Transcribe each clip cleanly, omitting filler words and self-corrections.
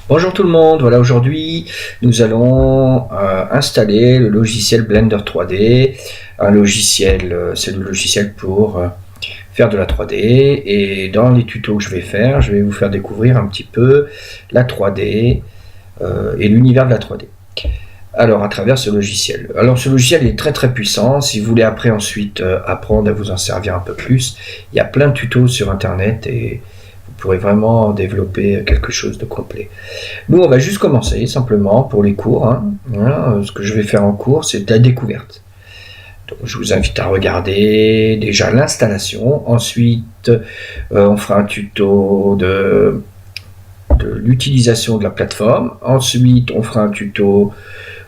Bonjour tout le monde, voilà aujourd'hui nous allons installer le logiciel Blender 3D, un logiciel, c'est le logiciel pour faire de la 3D et dans les tutos que je vais faire, je vais vous faire découvrir un petit peu la 3D et l'univers de la 3D. Alors à travers ce logiciel. Alors ce logiciel est très puissant, si vous voulez après ensuite apprendre à vous en servir un peu plus, il y a plein de tutos sur internet et vous pourrez vraiment développer quelque chose de complet. Nous, on va juste commencer simplement pour les cours. Ce que je vais faire en cours, c'est de la découverte. Donc, je vous invite à regarder déjà l'installation. Ensuite, on fera un tuto de l'utilisation de la plateforme. Ensuite, on fera un tuto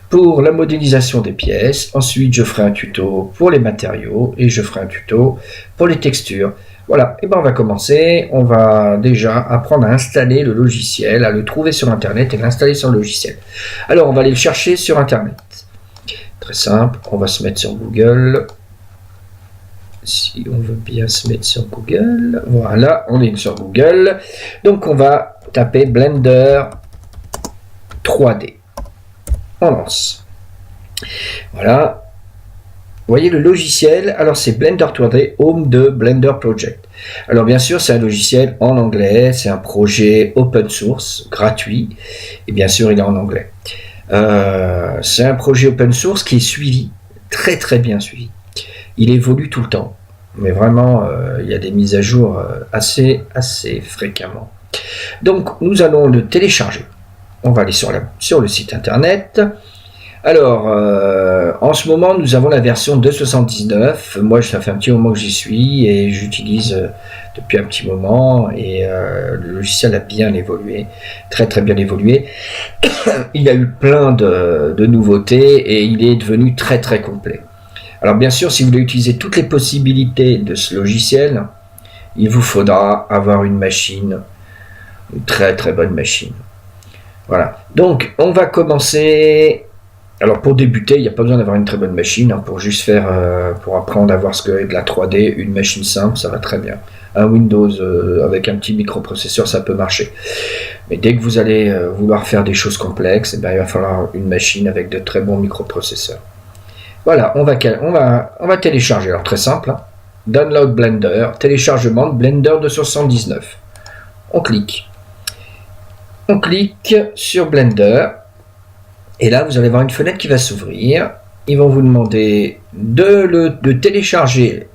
pour la modélisation des pièces. Ensuite, je ferai un tuto pour les matériaux et je ferai un tuto pour les textures. Voilà, et ben on va commencer. On va déjà apprendre à installer le logiciel, à le trouver sur internet et l'installer sur le logiciel. Alors on va aller le chercher sur internet. Très simple, on va se mettre sur Google. Si on veut bien se mettre sur Google. Voilà, on est sur Google. Donc on va taper Blender 3D. On lance. Voilà. Vous voyez le logiciel, alors c'est Blender 3D Home de Blender Project. Alors bien sûr c'est un logiciel en anglais, c'est un projet open source, gratuit, et bien sûr il est en anglais. C'est un projet open source qui est suivi, très bien suivi. Il évolue tout le temps, mais vraiment il y a des mises à jour assez fréquemment. Donc nous allons le télécharger. On va aller sur le site internet. Alors, en ce moment, nous avons la version 2.79. Moi, ça fait un petit moment que j'y suis et j'utilise depuis un petit moment. Et le logiciel a bien évolué, très bien évolué. Il y a eu plein de nouveautés et il est devenu très complet. Alors, bien sûr, si vous voulez utiliser toutes les possibilités de ce logiciel, il vous faudra avoir une machine, une très bonne machine. Voilà. Donc, on va commencer. Alors pour débuter, il n'y a pas besoin d'avoir une très bonne machine, pour juste faire, pour apprendre à voir ce qu'est de la 3D, une machine simple, ça va très bien. Un Windows avec un petit microprocesseur, ça peut marcher. Mais dès que vous allez vouloir faire des choses complexes, il va falloir une machine avec de très bons microprocesseurs. Voilà, on va télécharger, alors très simple, Download Blender, téléchargement de Blender 279. On clique sur Blender. Et là, vous allez avoir une fenêtre qui va s'ouvrir. Ils vont vous demander de télécharger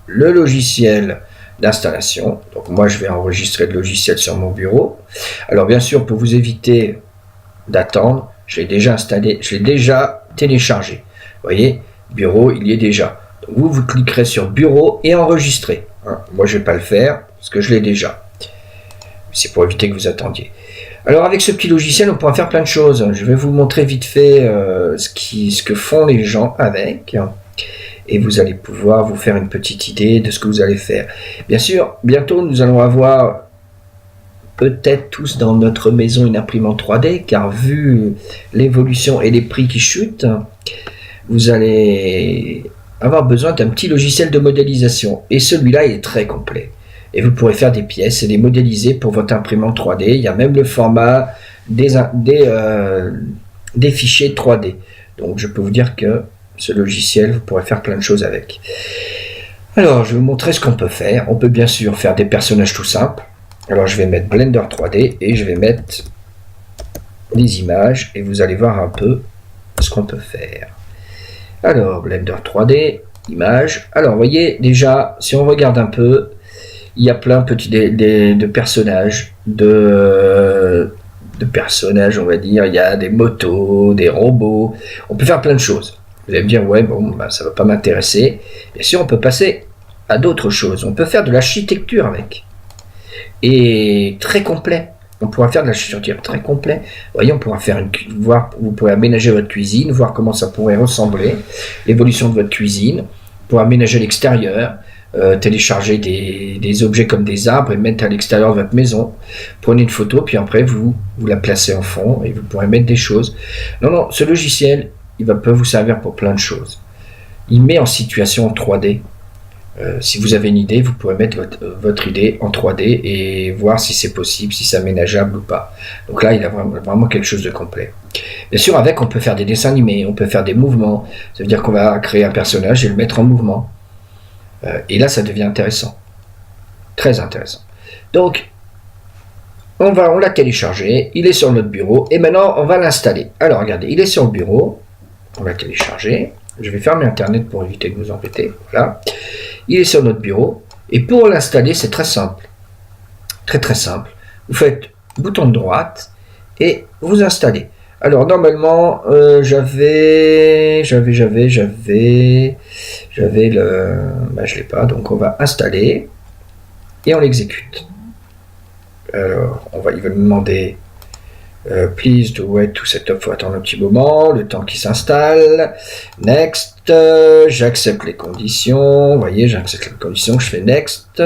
le logiciel d'installation. Donc moi, je vais enregistrer le logiciel sur mon bureau. Alors bien sûr, pour vous éviter d'attendre, je l'ai déjà installé, je l'ai déjà téléchargé. Vous voyez, bureau, il y est déjà. Donc vous cliquerez sur bureau et enregistrer. Moi, je ne vais pas le faire parce que je l'ai déjà. C'est pour éviter que vous attendiez. Alors avec ce petit logiciel, on pourra faire plein de choses. Je vais vous montrer vite fait ce que font les gens avec. Et vous allez pouvoir vous faire une petite idée de ce que vous allez faire. Bien sûr, bientôt nous allons avoir peut-être tous dans notre maison une imprimante 3D, car vu l'évolution et les prix qui chutent, vous allez avoir besoin d'un petit logiciel de modélisation. Et celui-là, il est très complet. Et vous pourrez faire des pièces et les modéliser pour votre imprimante 3D. Il y a même le format des fichiers 3D. Donc je peux vous dire que ce logiciel, vous pourrez faire plein de choses avec. Alors je vais vous montrer ce qu'on peut faire. On peut bien sûr faire des personnages tout simples. Alors je vais mettre Blender 3D et je vais mettre des images. Et vous allez voir un peu ce qu'on peut faire. Alors Blender 3D, images. Alors vous voyez déjà, si on regarde un peu, il y a plein de personnages, de personnages, on va dire. Il y a des motos, des robots. On peut faire plein de choses. Vous allez me dire, ouais, bon, ça ne va pas m'intéresser. Bien sûr, on peut passer à d'autres choses. On peut faire de l'architecture avec. Et très complet. On pourra faire de l'architecture très complet. Vous voyez, on pourra faire vous pourrez aménager votre cuisine, voir comment ça pourrait ressembler, l'évolution de votre cuisine. Vous pourrez aménager l'extérieur. Télécharger des objets comme des arbres et mettre à l'extérieur de votre maison. Prenez une photo, puis après vous la placez en fond et vous pourrez mettre des choses. Non, ce logiciel, peut vous servir pour plein de choses. Il met en situation 3D Si vous avez une idée, vous pourrez mettre votre idée en 3D et voir si c'est possible, si c'est aménageable ou pas. Donc là, il a vraiment quelque chose de complet. Bien sûr, avec, on peut faire des dessins animés, on peut faire des mouvements. Ça veut dire qu'on va créer un personnage et le mettre en mouvement. Et là, ça devient intéressant. Très intéressant. Donc, on l'a téléchargé, il est sur notre bureau, et maintenant, on va l'installer. Alors, regardez, il est sur le bureau, on l'a téléchargé. Je vais fermer Internet pour éviter de nous embêter. Voilà. Il est sur notre bureau. Et pour l'installer, c'est très simple. Très très simple. Vous faites bouton de droite et vous installez. Alors normalement, j'avais le... je l'ai pas. Donc on va installer et on l'exécute. Alors, il va nous demander please do wait to set up, faut attendre un petit moment, le temps qui s'installe. Next, j'accepte les conditions. Vous voyez, j'accepte les conditions, je fais next.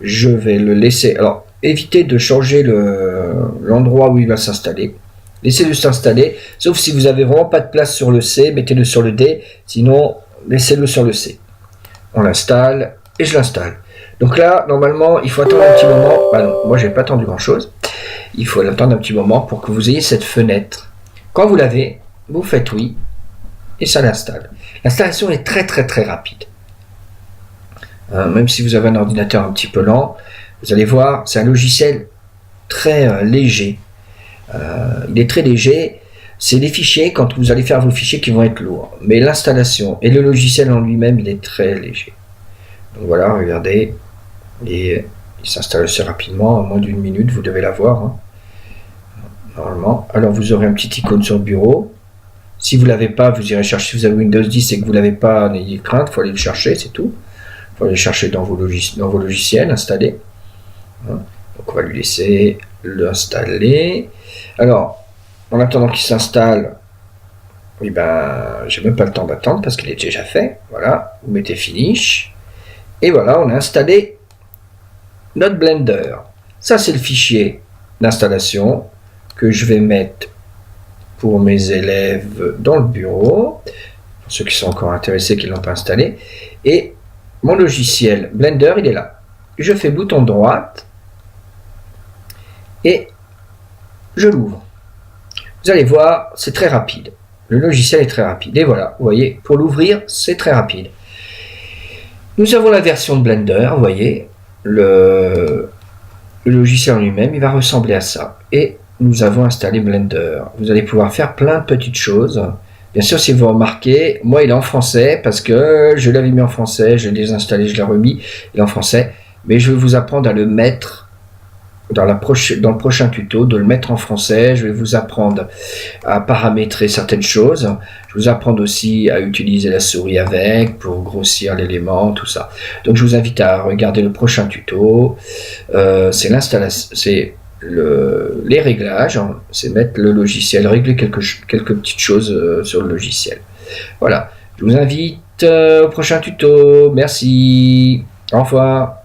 Je vais le laisser. Alors, évitez de changer l'endroit où il va s'installer. Laissez-le s'installer, sauf si vous avez vraiment pas de place sur le C, mettez-le sur le D, sinon laissez-le sur le C. On l'installe et je l'installe. Donc là, normalement, il faut attendre un petit moment. Bah non, moi j'ai pas attendu grand chose. Il faut attendre un petit moment pour que vous ayez cette fenêtre. Quand vous l'avez, vous faites oui et ça l'installe. L'installation est très très très rapide. Même si vous avez un ordinateur un petit peu lent, vous allez voir, c'est un logiciel très léger. Il est très léger. C'est les fichiers, quand vous allez faire vos fichiers, qui vont être lourds. Mais l'installation et le logiciel en lui-même, il est très léger. Donc voilà, regardez. Et il s'installe assez rapidement, en moins d'une minute, vous devez l'avoir. Hein. Normalement. Alors vous aurez un petit icône sur le bureau. Si vous ne l'avez pas, vous irez chercher. Si vous avez Windows 10 et que vous ne l'avez pas, n'ayez crainte, il faut aller le chercher, c'est tout. Il faut aller le chercher dans vos logiciels installés. Hein. Donc on va lui laisser l'installer. Alors, en attendant qu'il s'installe, oui ben, j'ai même pas le temps d'attendre parce qu'il est déjà fait. Voilà, vous mettez Finish. Et voilà, on a installé notre Blender. Ça, c'est le fichier d'installation que je vais mettre pour mes élèves dans le bureau. Pour ceux qui sont encore intéressés, qui ne l'ont pas installé. Et mon logiciel Blender, il est là. Je fais bouton droite et je l'ouvre. Vous allez voir, c'est très rapide. Le logiciel est très rapide. Et voilà, vous voyez, pour l'ouvrir, c'est très rapide. Nous avons la version de Blender, vous voyez, le logiciel en lui-même, il va ressembler à ça. Et nous avons installé Blender. Vous allez pouvoir faire plein de petites choses. Bien sûr, si vous remarquez, moi il est en français parce que je l'avais mis en français, je l'ai désinstallé, je l'ai remis, il est en français. Mais je vais vous apprendre à le mettre dans le prochain tuto, de le mettre en français. Je vais vous apprendre à paramétrer certaines choses. Je vais vous apprendre aussi à utiliser la souris avec pour grossir l'élément, tout ça. Donc je vous invite à regarder le prochain tuto. C'est l'installation, c'est les réglages, hein. C'est mettre le logiciel, régler quelques petites choses sur le logiciel. Voilà. Je vous invite au prochain tuto. Merci. Au revoir.